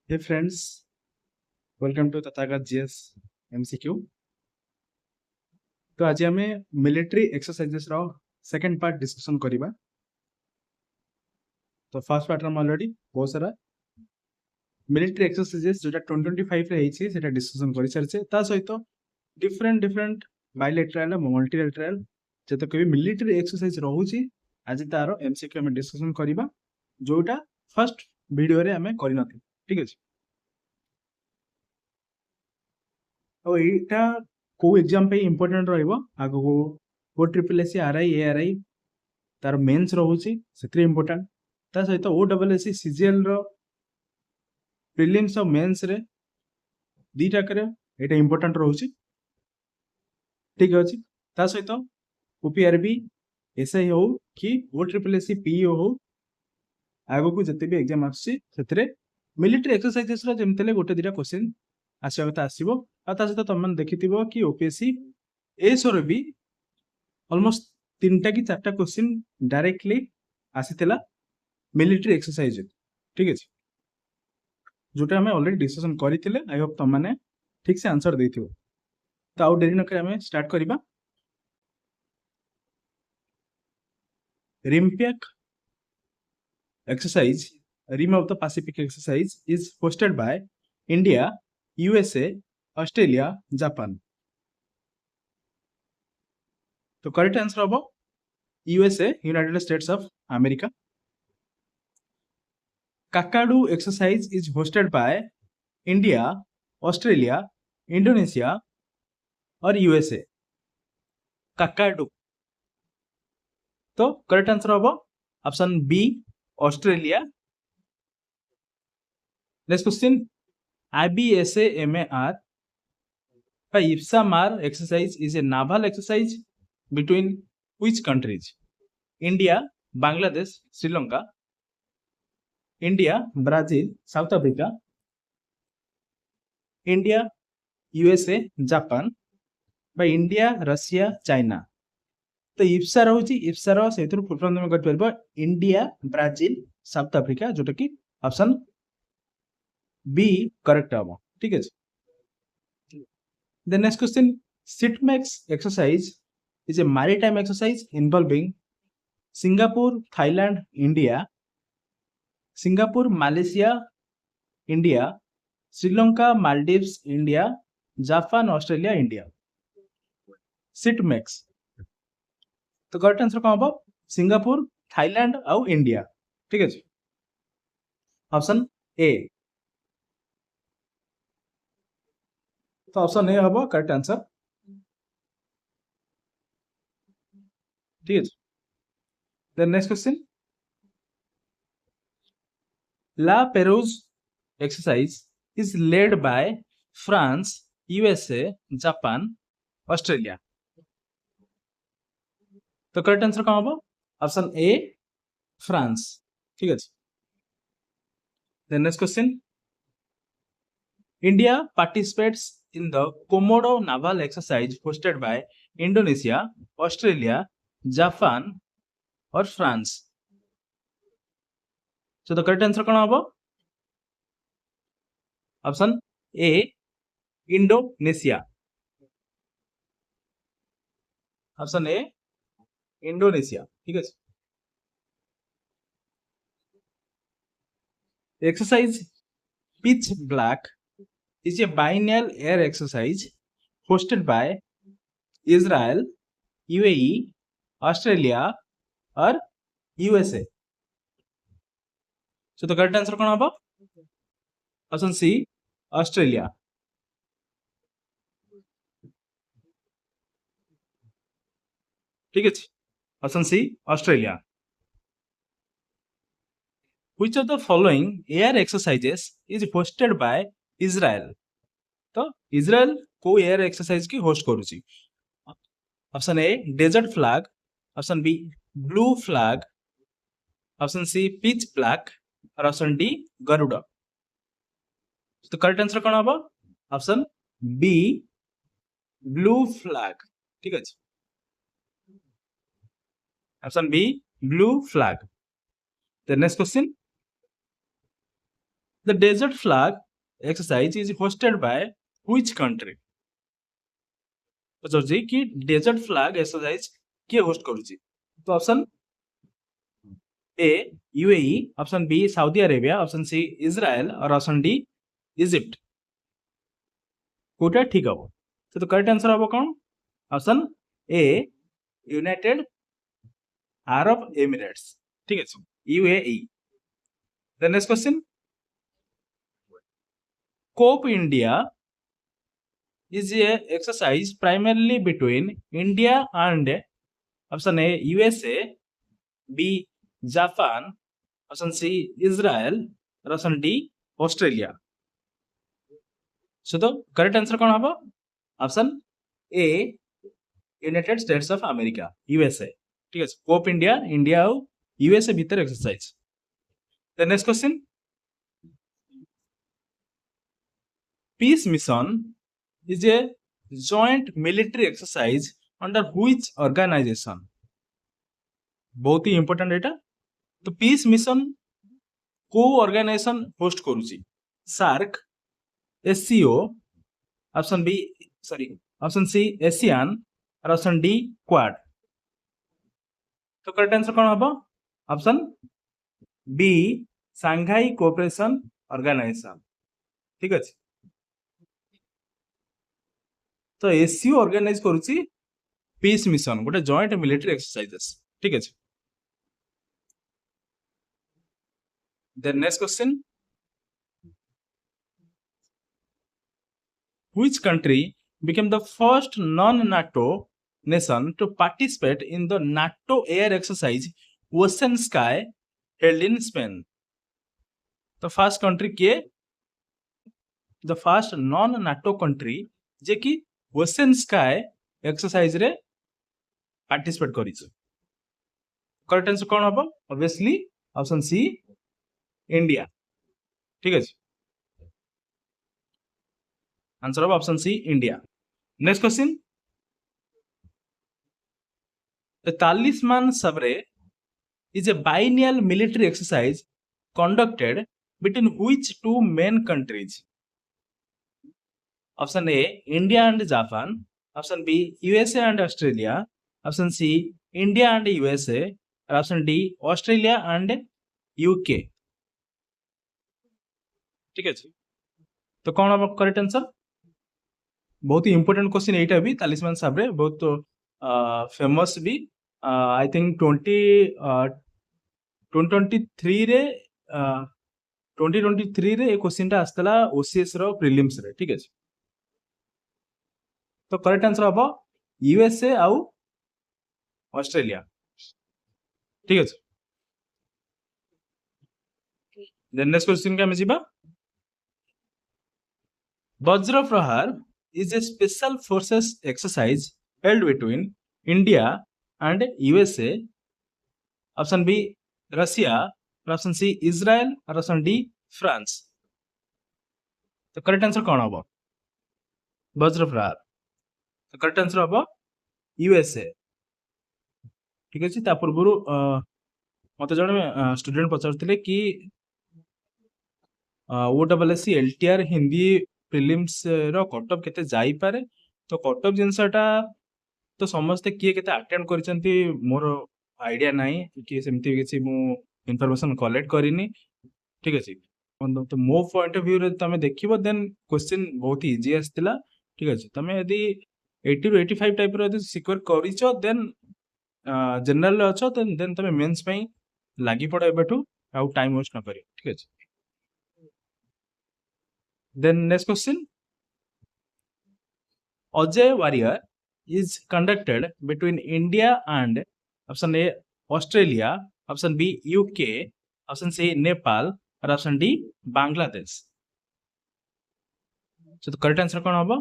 Hey friends, welcome to Tathagat GS MCQ. तो आज आम मिलिट्री एक्सरसाइजेस रो सेकंड पार्ट डिस्कशन करिबा। तो फर्स्ट पार्ट हम ऑलरेडी बहुत सारा मिलिट्री एक्सरसाइजेस जोटा 2025 रे हेछि सेटा डिस्कशन करि सारछे। ता सहित डिफरेंट डिफरेंट बायलैटरल मल्टीलैटरल जते कभी मिलिट्री एक्सरसाइज रहउछि आज तारो एमसीक्यू हम डिस्कशन करिबा जोटा फर्स्ट वीडियो रे हमें करि नथि। ठीक अछि। और एटा को एग्जाम पे इंपोर्टेंट रहइबो आगो को ट्रिपल एस आरआई एआरआई तार मेंस रहउछि सेत्री इंपोर्टेंट ता सहित ओ डबल एस सीजीएल रो प्रीलिम्स और मेंस रे दीटा करे एटा इंपोर्टेंट रहउछि। ठीक अछि। ता सहित ओपीआरबी एसआई हो कि ओ ट्रिपल एस पीओ हो आगो को जते भी एग्जाम आछि सेतरे मिलिट्री एक्सरसाइजेस रो जेमतेले गोटे दिटा क्वेश्चन आसीबा कथा आसीबो आ ता सहित तमन देखिथिबो कि ओपीएससी एसोरे भी ऑलमोस्ट तीनटा कि चारटा क्वेश्चन डायरेक्टली आसीथिला मिलिट्री एक्सरसाइज। ठीक अछि। जोटा हमें ऑलरेडी डिस्कशन करथिले आई होप तुम माने ठीक से आंसर देथिबो। तो आउ देरी न करे हमें स्टार्ट करिबा। रिम्पैक exercise rim of the Pacific exercise is hosted by India, USA, Australia, Japan. तो करेक्ट आंसर हम USA United States of America. Kakadu exercise is hosted by India, Australia, Indonesia और यूएसए। काकाडू तो correct answer हम option B Australia. Next question IBSAMAR IPSAMAR exercise is a naval exercise between which countries? India, Bangladesh, Sri Lanka, India, Brazil, South Africa, India, USA, Japan by India, Russia, China. तो इप्सा रहउची इप्सा रो सेथुर full form में cut परबो India, Brazil, south Africa जोटा कि option B correct हबो। ठीक है। The next question, SITMEX exercise is a maritime exercise involving Singapore, Thailand, India, Singapore, Malaysia, India, Sri Lanka, Maldives, India, Japan, Australia, India. SITMEX तो correct answer कौन हम Singapore, Thailand और India. ठीक है। Option A तो option ए हम correct answer. ठीक है। Then next question, La Perouse exercise is led by France, USA, Japan, Australia. तो करेक्ट आंसर कौन हम ऑप्शन ए फ्रांस। ठीक है। Then next question, India participates in the Komodo naval exercise hosted by Indonesia, Australia, Japan or France. So the correct answer कौन हम option A Indonesia. Option A Indonesia. ठीक है। Exercise pitch black is a biennial air exercise hosted by Israel, UAE, Australia or USA. So the correct answer कौन हम option C Australia. ठीक है। Option C Australia. Which of the following air exercises is hosted by Israel? तो Israel को air exercise की host करूची। Option A desert flag, option B blue flag, option C pitch black और option D Garuda. तो correct answer कौन हम option B blue Flag. ठीक है। Option B blue Flag. The next question, the Desert Flag exercise is hosted by which country? पचारुଛି कि Desert Flag exercise किए host करूची? तो option A UAE, option B Saudi Arabia, option C Israel और option D Egypt. कोटा ठीक हम? तो करेक्ट आंसर हम कौन? Option A United Arab Emirates. ठीक है, UAE. The next question, Cope India is a exercise primarily between India and option A USA, B Japan, option C Israel, or option D Australia. So the correct answer कौन होगा? Option A United States of America, USA. ठीक है, Cope India India और USA भीतर exercise. The next question, peace mission is a joint military exercise under which organization? बहुत ही important एटा। तो peace mission को ऑर्गेनाइजेशन होस्ट करूची? SAARC, SCO, option B sorry option C ASEAN और option D Quad. तो correct answer कौन होगा? Option B Shanghai cooperation organisation. ठीक है, तो एससीओ ऑर्गेनाइज करूची पीस मिशन, गोटे जॉइंट मिलिटरी एक्सरसाइजेस। ठीक है, then next question, which country became the first non-NATO nation to participate in the NATO air exercise Ocean Sky held in Spain? तो first country किए? The first non NATO country जे कि Ocean Sky exercise रे participate करिछ। Correct answer कौन होबो? Obviously option C India. ठीक है, आंसर होबो option C India. Next question, the Talisman Sabre is a biennial military exercise conducted between which two main countries? Option A India and Japan, option B USA and Australia, option C India and USA, or option D Australia and UK. ठीक है, तो कौन हम correct answer? बहुत ही important question एटा भी। तालिस्मान साबरे बहुत famous भी। I think 2023 रे 2023 रे ए क्वेश्चन टा आस्तला ओसीएस रो प्रीलिम्स रे। ठीक है, तो करेक्ट आंसर हम यूएसए आउ ऑस्ट्रेलिया। ठीक है, देन नेक्स्ट क्वेश्चन के हम जीबा। वज्र प्रहार is a special forces exercise held between India and USA, option B Russia, option C Israel, और option D France। तो करेक्ट आंसर कौन होगा? वज्र प्रहार। तो करेक्ट आंसर होगा यूएसए। ठीक है, ता पूर्व मत जड़े स्टूडेंट पचारुले कि OSSC LTR हिंदी प्रिलिम्स रो कटअप केते जाई पारे। तो कटअप जिनसटा तो समस्ते किए केते अटेंड करिसंती मोर आइडिया नाही कि सेमती किछि मु इंफॉर्मेशन कलेक्ट करिनी। ठीक अछि, तो मो पॉइंट ऑफ व्यू रे तमे देखिबो देन क्वेश्चन बहुत इजी आस्तिला। ठीक अछि, तमे यदि 80 to 85 टाइप रो यदि सिक्योर करिचो देन जनरल रे अछो देन तमे मेंस पई लागि पड़ो एबेठू आउ टाइम वेस्ट न करी। ठीक अछि, then next question, Ajay Warrior is conducted between India and option A Australia, option B UK, option C Nepal, or option D Bangladesh। so the correct answer कौन होबो?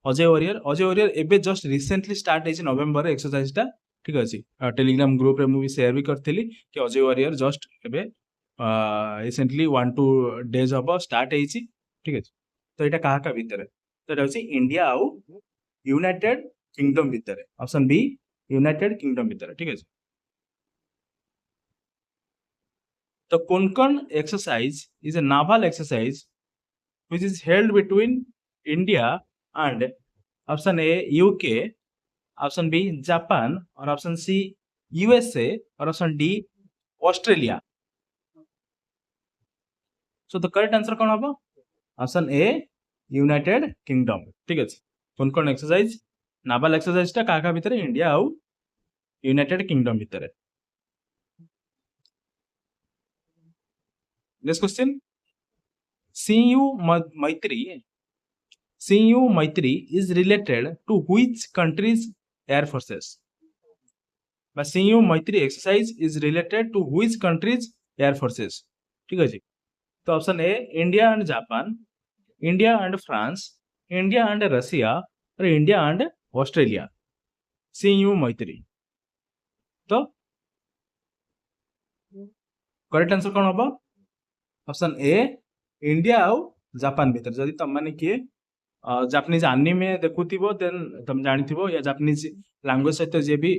अजय वॉरियर एबे जस्ट रिसेंटली स्टार्ट हेछि नवंबर रे exercise टा। ठीक अछि, Telegram group रे मु भी शेयर भी करथिली कि अजय वॉरियर जस्ट एबे रिसेंटली 1-2 डेज होबो स्टार्ट हेछि। ठीक अछि, तो এটা কাহাকা ভিতরে? তো এটা হচ্ছে ইন্ডিয়া আউ ইউনাইটেড কিংডম ভিতরে। অপশন বি ইউনাইটেড কিংডম ভিতরে। ঠিক আছে, The Konkan exercise is a naval exercise which is held between India and option A UK, option B Japan, or option C USA, or option D Australia. So the correct answer कौन होगा? Option A United Kingdom. ठीक है कौन exercise novel exercise टा काका भितर India आउ United kingdom भितर. Next question. CU Maitri is related to which country's air forces? বা CU Maitri exercise is related to which country's air forces? ठीक है जी. तो option A India and Japan, India and France, India and Russia, और India and Australia. CU Maitri. तो correct answer कौन होगा? Option A India आउ Japan भीतर. जदि तुम माने किए जापानीज एनिमे देखुथिबो देन तुम जानिथिबो या जापानीज लैंग्वेज सहित जे भी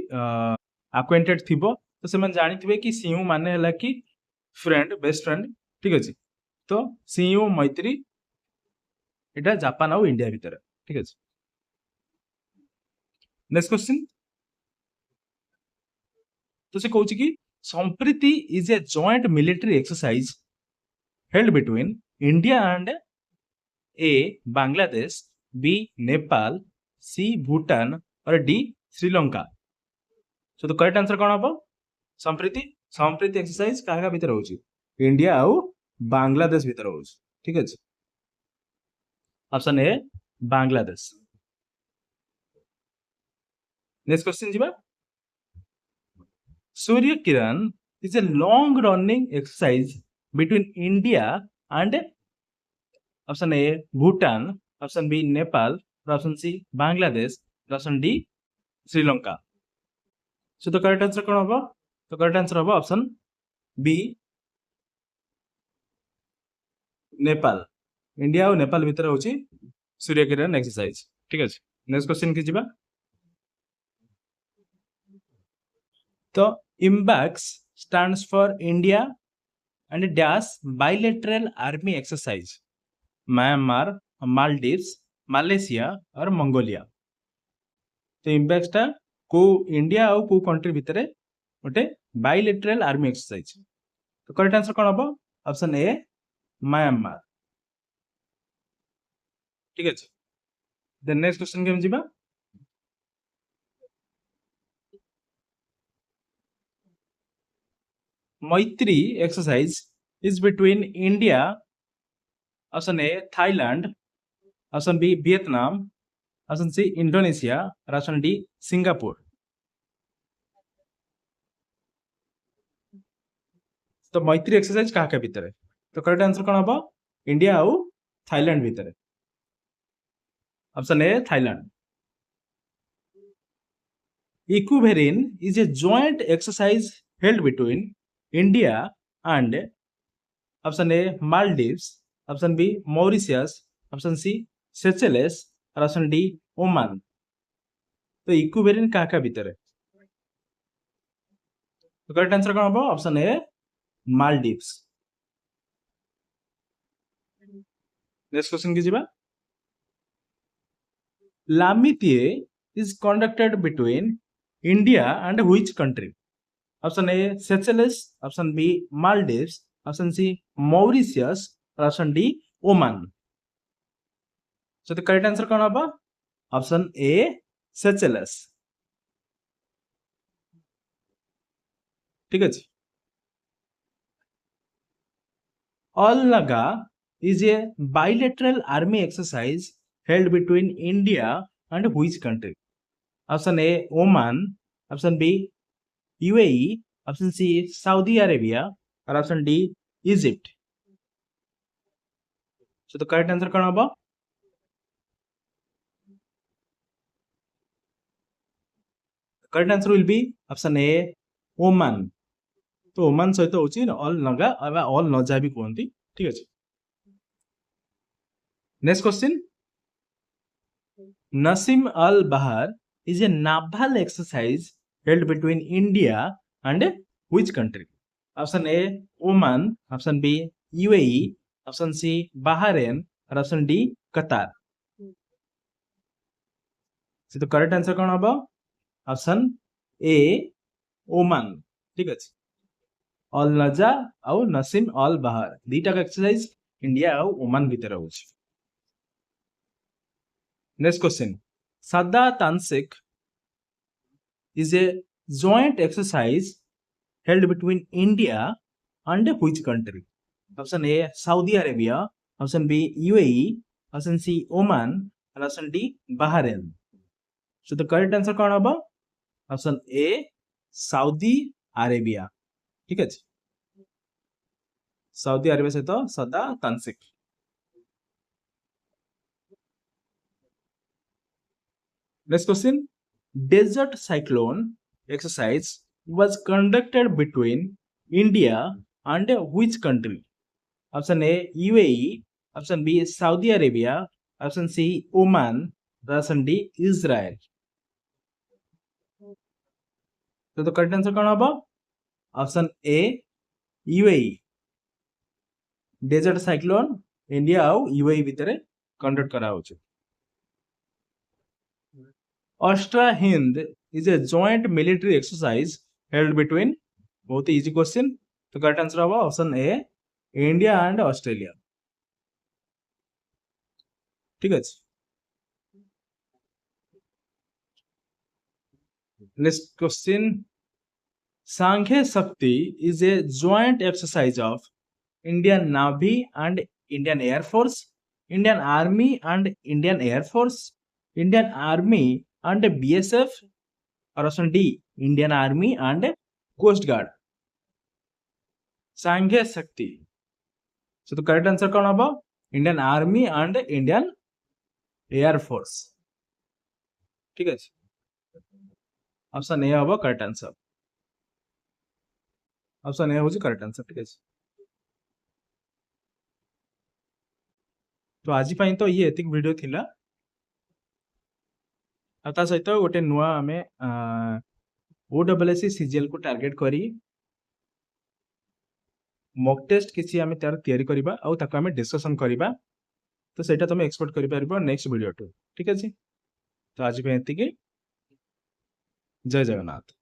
अक्वेंटेड थिबो तो सेमन जानिथिबे कि CU माने हला कि फ्रेंड, बेस्ट फ्रेंड. ठीक अछि. तो CU Maitri एटा जापान आउ इंडिया भीतर. ठीक अछि. Next question. तो से कहूची कि Sampriti is a joint military exercise held between India and A Bangladesh, B Nepal, C Bhutan, or D Sri Lanka. So the correct answer कौन होगा? संप्रीति एक्सरसाइज काहा भीतर होची? इंडिया आउ बांग्लादेश भीतर होची. ठीक है. Option A Bangladesh. Next question जीवा. Surya Kiran is a long running exercise between India and option A Bhutan, option B Nepal, option C Bangladesh, option D Sri Lanka. So the correct answer कौन होगा? तो correct answer होगा option B Nepal. India और नेपाल भीतर होची Surya Kiran exercise. ठीक है. Next question की जीवा. तो IMBAX stands for India and dash bilateral army exercise. Myanmar, Maldives, Malaysia और मंगोलिया. तो IMBAX टा को इंडिया और को कंट्री भितर गोटे बाइलेटरल आर्मी एक्सरसाइज. तो करेक्ट आंसर कौन होगा? ऑप्शन ए म्यांमार. ठीक है. देन नेक्स्ट क्वेश्चन के जीवा. Maitri exercise is between India, option A Thailand, option B Vietnam, option C Indonesia, और option D Singapore. तो मैत्री एक्सरसाइज कहा के भीतर है? तो करेक्ट आंसर कौन होगा? इंडिया आउ थाईलैंड भीतर है. Option A Thailand. Equivalent is a joint exercise held between India and option A Maldives, option B Mauritius, option C Seychelles, और option D ओमान. तो इक्विवेलेंट कहाँ भीतर है? तो करेक्ट आंसर कौन होगा? Option A Maldives. Next question की जीवा. Lamitiye is conducted between India and which country? Option A Seychelles, option B Maldives, option C Mauritius, और option D Oman. So the correct answer कौन होगा? Option A Seychelles. ठीक है. Al Najah is a bilateral army exercise held between India and which country? Option A Oman, option B UAE, option C Saudi Arabia, or option D Egypt. So the correct answer कौन होगा? Correct answer will be option A Oman. तो Oman सहित होची all Naga अबा all नजा भी कहंती. ठीक है. Next question. Nasim Al Bahar is a naval exercise held between India and which country? Option A Oman, option B UAE, option C Bahrain और option D Qatar. तो करेक्ट आंसर कौन हम? Option A Oman. ठीक अच्छे। Al Najah आउ Naseem Al Bahr दीटा exercise India आउ Oman भितर होछि। नेक्स्ट क्वेश्चन, सादा तानसिक is a joint exercise held between India and which country? Option A Saudi Arabia, option B UAE, option C Oman, and option D Bahrain. So the correct answer कौन होगा? Option A Saudi Arabia। ठीक है, Saudi Arabia से तो Sada Tanseeq. Next question, desert cyclone exercise was conducted between India and which country? Option A UAE, option B Saudi Arabia, option C Oman, option D Israel। तो correct answer कौन होगा? Option A UAE. Desert cyclone India आउ UAE भितर conduct करा होचे। Astra Hind is a joint military exercise held between, बहुत ही easy question. तो correct answer होगा option A India and Australia. ठीक है, नेक्स्ट क्वेश्चन, सांख्य शक्ति is a joint exercise of Indian Navy and Indian Air Force, Indian Army and Indian Air Force, Indian Army and BSF, or option D Indian Army and Coast Guard। सांख्य शक्ति, so the correct answer कौन होगा? Indian Army and Indian Air Force। ठीक है, option A होगा correct answer. Option A होची correct answer. ठीक है, तो आज पाई तो ये एतिक वीडियो थिला। ता सहित गोटे नुआ आमे ओडब्ल्यूएससी सीजीएल को टार्गेट करी मॉक टेस्ट किसी आमे तार तयारी करिबा आउ ताको आमे डिस्कशन करिबा। तो सेटा तुम एक्सपेक्ट करि परिबो नेक्स्ट वीडियो टू। ठीक अछि, तो आज पे एतिके। जय जगन्नाथ।